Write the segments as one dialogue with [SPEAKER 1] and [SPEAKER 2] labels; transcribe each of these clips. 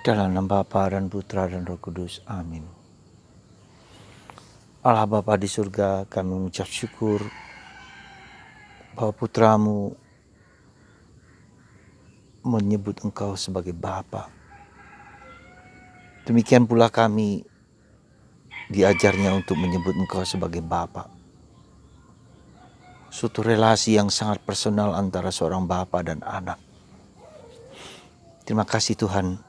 [SPEAKER 1] Dalam nama Bapa dan Putra dan Roh Kudus. Amin. Allah Bapa di surga, kami mengucap syukur bahwa Putramu menyebut Engkau sebagai Bapa. Demikian pula kami diajarnya untuk menyebut Engkau sebagai Bapa. Suatu relasi yang sangat personal antara seorang bapa dan anak. Terima kasih Tuhan,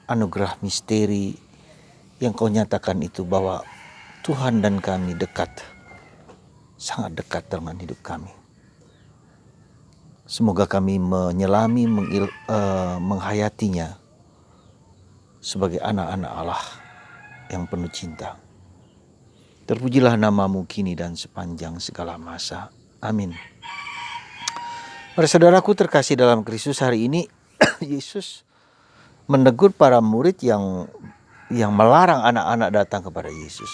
[SPEAKER 1] anugerah misteri yang Kau nyatakan itu bahwa Tuhan dan kami dekat, sangat dekat dengan hidup kami. Semoga kami menyelami, menghayatinya sebagai anak-anak Allah yang penuh cinta. Terpujilah namamu kini dan sepanjang segala masa. Amin. Para saudaraku terkasih dalam Kristus, hari ini Yesus menegur para murid yang melarang anak-anak datang kepada Yesus.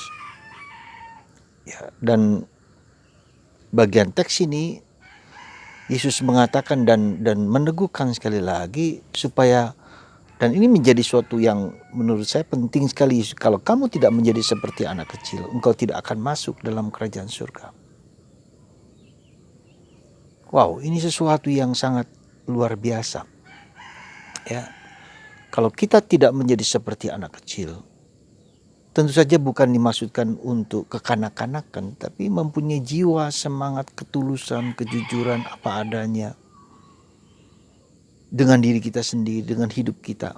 [SPEAKER 1] Ya, dan bagian teks ini Yesus mengatakan dan meneguhkan sekali lagi supaya, dan ini menjadi suatu yang menurut saya penting sekali, kalau kamu tidak menjadi seperti anak kecil, engkau tidak akan masuk dalam kerajaan surga. Wow, ini sesuatu yang sangat luar biasa. Ya, kalau kita tidak menjadi seperti anak kecil, tentu saja bukan dimaksudkan untuk kekanak-kanakan, tapi mempunyai jiwa, semangat, ketulusan, kejujuran apa adanya dengan diri kita sendiri, dengan hidup kita.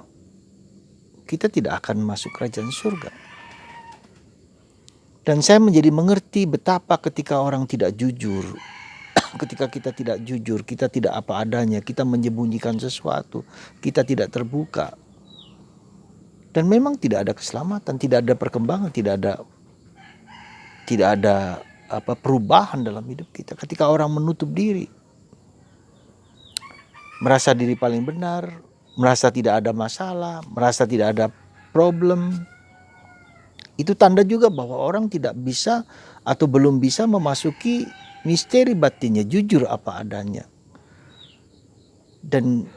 [SPEAKER 1] Kita tidak akan masuk kerajaan surga. Dan saya menjadi mengerti betapa ketika orang tidak jujur, ketika kita tidak jujur, kita tidak apa adanya, kita menyembunyikan sesuatu, kita tidak terbuka. Dan memang tidak ada keselamatan, tidak ada perkembangan, tidak ada perubahan dalam hidup kita. Ketika orang menutup diri, merasa diri paling benar, merasa tidak ada masalah, merasa tidak ada problem, itu tanda juga bahwa orang tidak bisa atau belum bisa memasuki misteri batinnya, jujur apa adanya. Dan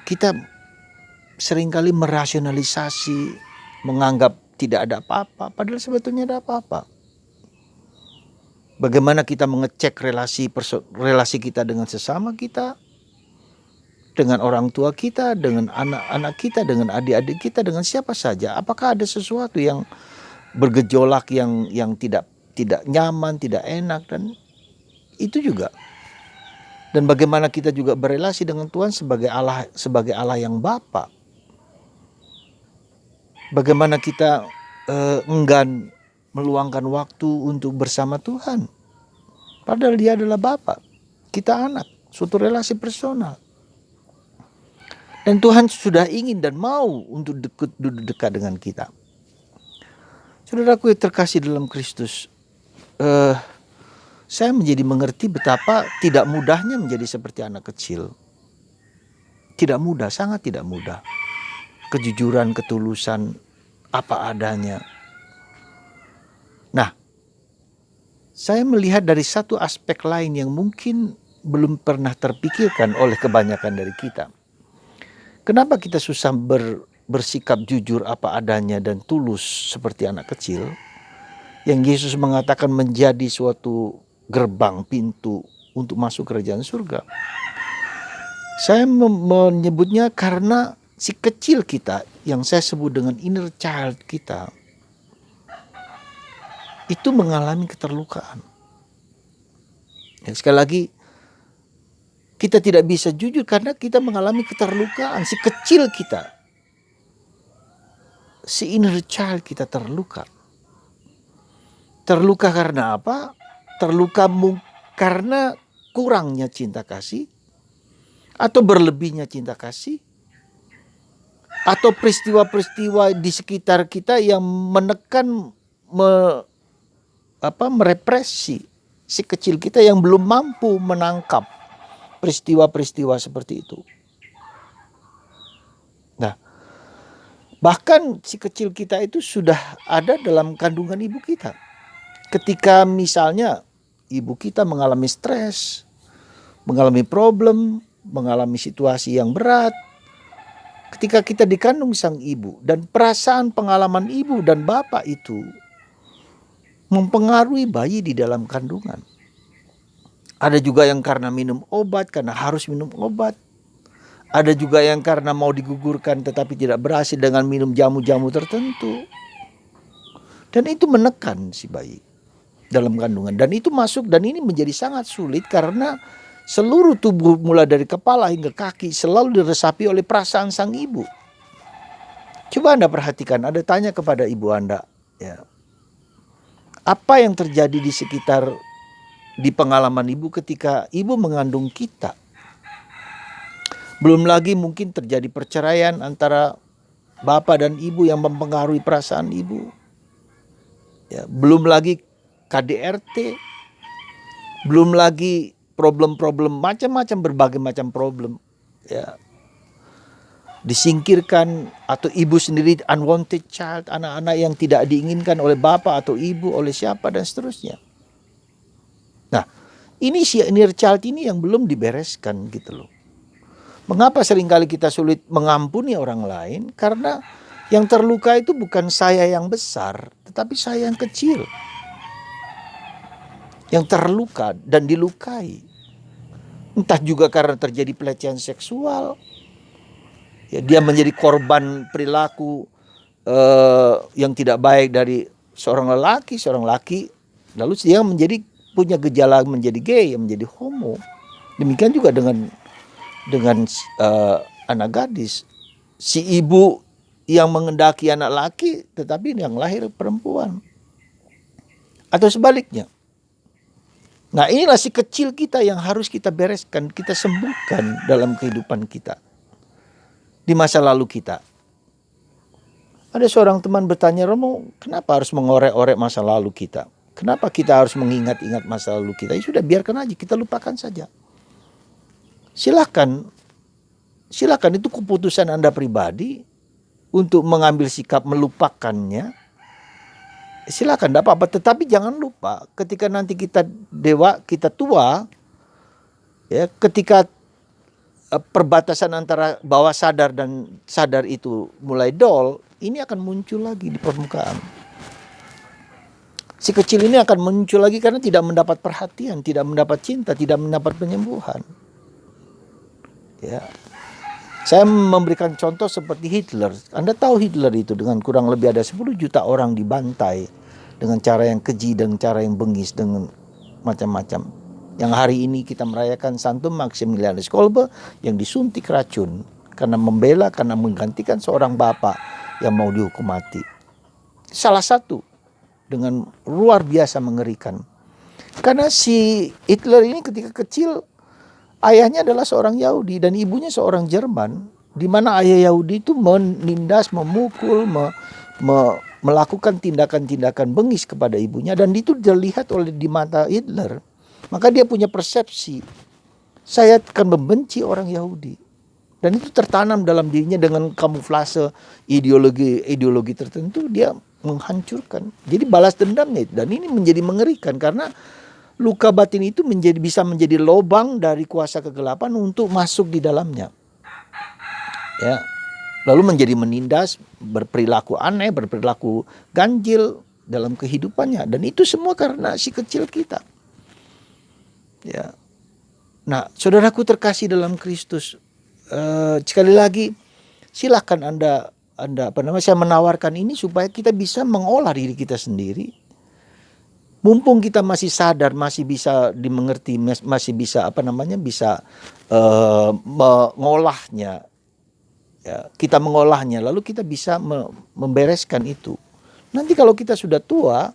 [SPEAKER 1] kita seringkali merasionalisasi, menganggap tidak ada apa-apa, padahal sebetulnya ada apa-apa. Bagaimana kita mengecek relasi kita dengan sesama kita, dengan orang tua kita, dengan anak-anak kita, dengan adik-adik kita, dengan siapa saja. Apakah ada sesuatu yang bergejolak, yang tidak nyaman, tidak enak, dan itu juga. Dan bagaimana kita juga berelasi dengan Tuhan sebagai Allah yang Bapa. Bagaimana kita enggan meluangkan waktu untuk bersama Tuhan. Padahal Dia adalah Bapa, kita anak, suatu relasi personal. Dan Tuhan sudah ingin dan mau untuk duduk dekat dengan kita. Saudaraku yang terkasih dalam Kristus, saya menjadi mengerti betapa tidak mudahnya menjadi seperti anak kecil. Tidak mudah, sangat tidak mudah. Kejujuran, ketulusan, apa adanya. Nah, saya melihat dari satu aspek lain yang mungkin belum pernah terpikirkan oleh kebanyakan dari kita. Kenapa kita susah bersikap jujur apa adanya dan tulus seperti anak kecil, yang Yesus mengatakan menjadi suatu gerbang, pintu untuk masuk kerajaan surga? Saya menyebutnya karena si kecil kita, yang saya sebut dengan inner child kita, itu mengalami keterlukaan. Ya, sekali lagi, kita tidak bisa jujur karena kita mengalami keterlukaan. Si kecil kita, si inner child kita terluka. Terluka karena apa? Terluka karena kurangnya cinta kasih, atau berlebihnya cinta kasih, atau peristiwa-peristiwa di sekitar kita yang menekan, merepresi si kecil kita yang belum mampu menangkap peristiwa-peristiwa seperti itu. Nah, bahkan si kecil kita itu sudah ada dalam kandungan ibu kita. Ketika misalnya ibu kita mengalami stres, mengalami problem, mengalami situasi yang berat, ketika kita dikandung sang ibu dan perasaan pengalaman ibu dan bapak itu mempengaruhi bayi di dalam kandungan. Ada juga yang karena minum obat, karena harus minum obat. Ada juga yang karena mau digugurkan tetapi tidak berhasil dengan minum jamu-jamu tertentu. Dan itu menekan si bayi dalam kandungan. Dan itu masuk, dan ini menjadi sangat sulit karena seluruh tubuh mulai dari kepala hingga kaki selalu diresapi oleh perasaan sang ibu. Coba Anda perhatikan, Anda tanya kepada ibu Anda, ya, apa yang terjadi di sekitar, di pengalaman ibu ketika ibu mengandung kita. Belum lagi mungkin terjadi perceraian antara bapak dan ibu yang mempengaruhi perasaan ibu. Ya, belum lagi KDRT, belum lagi problem-problem macam-macam, berbagai macam problem. Ya, disingkirkan atau ibu sendiri unwanted child, anak-anak yang tidak diinginkan oleh bapak atau ibu, oleh siapa dan seterusnya. Nah, ini si inner child ini yang belum dibereskan gitu loh. Mengapa seringkali kita sulit mengampuni orang lain? Karena yang terluka itu bukan saya yang besar, tetapi saya yang kecil. Yang terluka dan dilukai. Entah juga karena terjadi pelecehan seksual, ya, dia menjadi korban perilaku yang tidak baik dari seorang laki, lalu dia punya gejala menjadi gay, menjadi homo. Demikian juga dengan anak gadis, si ibu yang mengendaki anak laki tetapi yang lahir perempuan, atau sebaliknya. Nah, inilah si kecil kita yang harus kita bereskan, kita sembuhkan dalam kehidupan kita di masa lalu kita. Ada seorang teman bertanya, Romo, kenapa harus mengorek-orek masa lalu kita? Kenapa kita harus mengingat-ingat masa lalu kita? Ya sudah, biarkan aja, kita lupakan saja. Silakan itu keputusan Anda pribadi untuk mengambil sikap melupakannya. Silakan, tidak apa-apa. Tetapi jangan lupa ketika nanti kita tua, ya, ketika perbatasan antara bawah sadar dan sadar itu mulai dol, ini akan muncul lagi di permukaan. Si kecil ini akan muncul lagi karena tidak mendapat perhatian, tidak mendapat cinta, tidak mendapat penyembuhan. Ya. Saya memberikan contoh seperti Hitler. Anda tahu Hitler itu dengan kurang lebih ada 10 juta orang dibantai dengan cara yang keji dan cara yang bengis, dengan macam-macam. Yang hari ini kita merayakan Santo Maximilianus Kolbe yang disuntik racun karena membela, karena menggantikan seorang bapak yang mau dihukum mati. Salah satu dengan luar biasa mengerikan. Karena si Hitler ini ketika kecil ayahnya adalah seorang Yahudi dan ibunya seorang Jerman, di mana ayah Yahudi itu menindas, memukul, melakukan tindakan-tindakan bengis kepada ibunya, dan itu dilihat oleh di mata Hitler. Maka dia punya persepsi, saya akan membenci orang Yahudi. Dan itu tertanam dalam dirinya dengan kamuflase ideologi tertentu, dia menghancurkan. Jadi balas dendamnya itu. Dan ini menjadi mengerikan karena luka batin itu bisa menjadi lubang dari kuasa kegelapan untuk masuk di dalamnya. Ya. Lalu menjadi menindas, berperilaku aneh, berperilaku ganjil dalam kehidupannya. Dan itu semua karena si kecil kita. Ya. Nah, saudaraku terkasih dalam Kristus, sekali lagi silakan Anda saya menawarkan ini supaya kita bisa mengolah diri kita sendiri. Mumpung kita masih sadar, masih bisa dimengerti, masih bisa bisa mengolahnya. Ya, kita mengolahnya, lalu kita bisa membereskan itu. Nanti kalau kita sudah tua,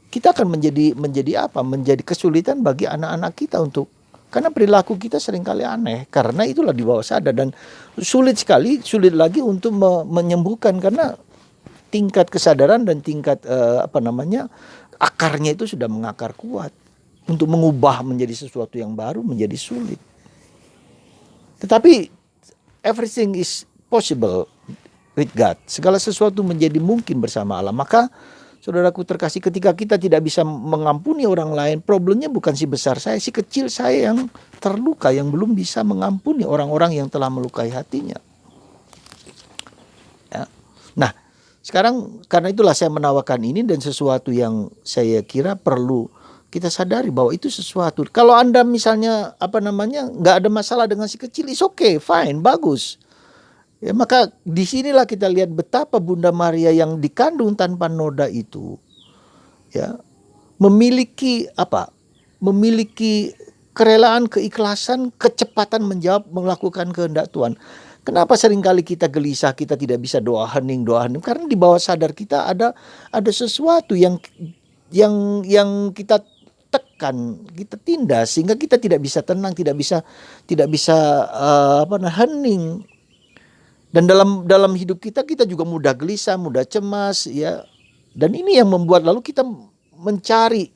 [SPEAKER 1] kita akan menjadi apa? Menjadi kesulitan bagi anak-anak kita karena perilaku kita seringkali aneh, karena itulah di bawah sadar, dan sulit lagi untuk menyembuhkan karena tingkat kesadaran dan tingkat akarnya itu sudah mengakar kuat. Untuk mengubah menjadi sesuatu yang baru menjadi sulit. Tetapi everything is possible with God. Segala sesuatu menjadi mungkin bersama Allah. Maka saudaraku terkasih, ketika kita tidak bisa mengampuni orang lain, problemnya bukan si besar saya, si kecil saya yang terluka, yang belum bisa mengampuni orang-orang yang telah melukai hatinya. Nah, sekarang karena itulah saya menawarkan ini dan sesuatu yang saya kira perlu kita sadari bahwa itu sesuatu. Kalau Anda misalnya nggak ada masalah dengan si kecil, is okay, fine, bagus. Ya, maka disinilah kita lihat betapa Bunda Maria yang dikandung tanpa noda itu, ya, memiliki memiliki kerelaan, keikhlasan, kecepatan menjawab, melakukan kehendak Tuhan. Kenapa seringkali kita gelisah, kita tidak bisa doa hening, karena di bawah sadar kita ada sesuatu yang kita tekan, kita tindas sehingga kita tidak bisa tenang, tidak bisa hening. Dan dalam hidup kita juga mudah gelisah, mudah cemas, ya. Dan ini yang membuat lalu kita mencari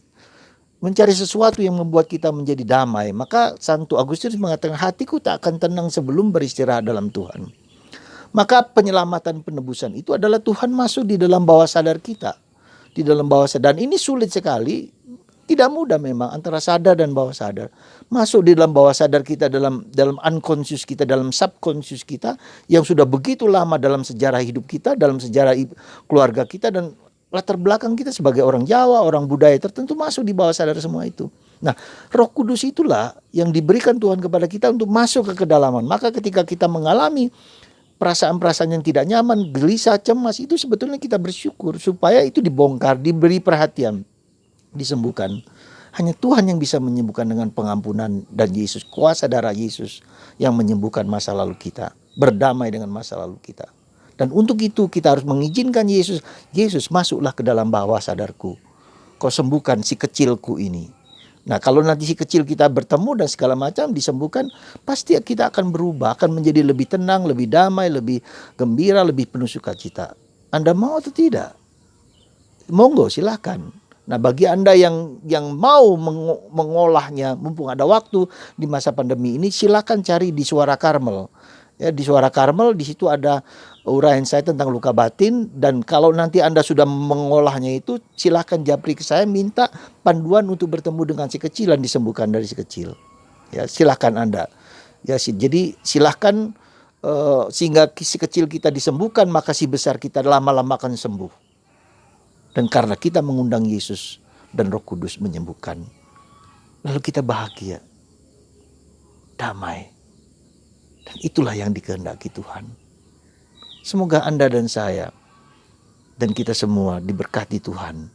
[SPEAKER 1] sesuatu yang membuat kita menjadi damai. Maka Santo Agustinus mengatakan, hatiku tak akan tenang sebelum beristirahat dalam Tuhan. Maka penyelamatan penebusan itu adalah Tuhan masuk di dalam bawah sadar kita. Di dalam bawah sadar. Dan ini sulit sekali. Tidak mudah memang antara sadar dan bawah sadar. Masuk di dalam bawah sadar kita, dalam unconscious kita, dalam subconscious kita yang sudah begitu lama dalam sejarah hidup kita, dalam sejarah keluarga kita dan latar belakang kita sebagai orang Jawa, orang budaya tertentu masuk di bawah sadar semua itu. Nah, Roh Kudus itulah yang diberikan Tuhan kepada kita untuk masuk ke kedalaman. Maka ketika kita mengalami perasaan-perasaan yang tidak nyaman, gelisah, cemas, itu sebetulnya kita bersyukur supaya itu dibongkar, diberi perhatian, disembuhkan. Hanya Tuhan yang bisa menyembuhkan dengan pengampunan dan Yesus, kuasa darah Yesus yang menyembuhkan masa lalu kita, berdamai dengan masa lalu kita. Dan untuk itu kita harus mengizinkan Yesus masuklah ke dalam bawah sadarku. Kau sembuhkan si kecilku ini. Nah, kalau nanti si kecil kita bertemu dan segala macam disembuhkan, pasti kita akan berubah, akan menjadi lebih tenang, lebih damai, lebih gembira, lebih penuh sukacita. Anda mau atau tidak? Monggo, silakan. Nah, bagi Anda yang mau mengolahnya, mumpung ada waktu di masa pandemi ini, silakan cari di Suara Karmel. Ya, di Suara Karmel di situ ada uraian saya tentang luka batin, dan kalau nanti Anda sudah mengolahnya itu, silakan japri ke saya, minta panduan untuk bertemu dengan si kecil dan disembuhkan dari si kecil. Ya, silakan Anda. Ya, jadi silakan sehingga si kecil kita disembuhkan, maka si besar kita lama-lama akan sembuh. Dan karena kita mengundang Yesus dan Roh Kudus menyembuhkan, lalu kita bahagia, damai. Dan itulah yang dikehendaki Tuhan. Semoga Anda dan saya dan kita semua diberkati Tuhan,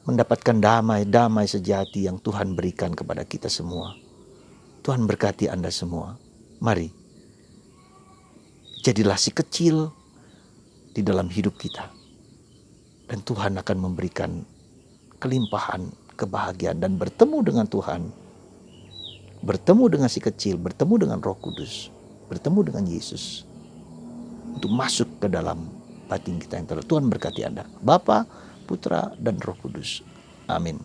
[SPEAKER 1] mendapatkan damai sejati yang Tuhan berikan kepada kita semua. Tuhan berkati Anda semua. Mari, jadilah si kecil di dalam hidup kita. Dan Tuhan akan memberikan kelimpahan, kebahagiaan, dan bertemu dengan Tuhan. Bertemu dengan si kecil, bertemu dengan Roh Kudus, bertemu dengan Yesus. Untuk masuk ke dalam batin kita yang terlalu. Tuhan berkati Anda. Bapa, Putra, dan Roh Kudus. Amin.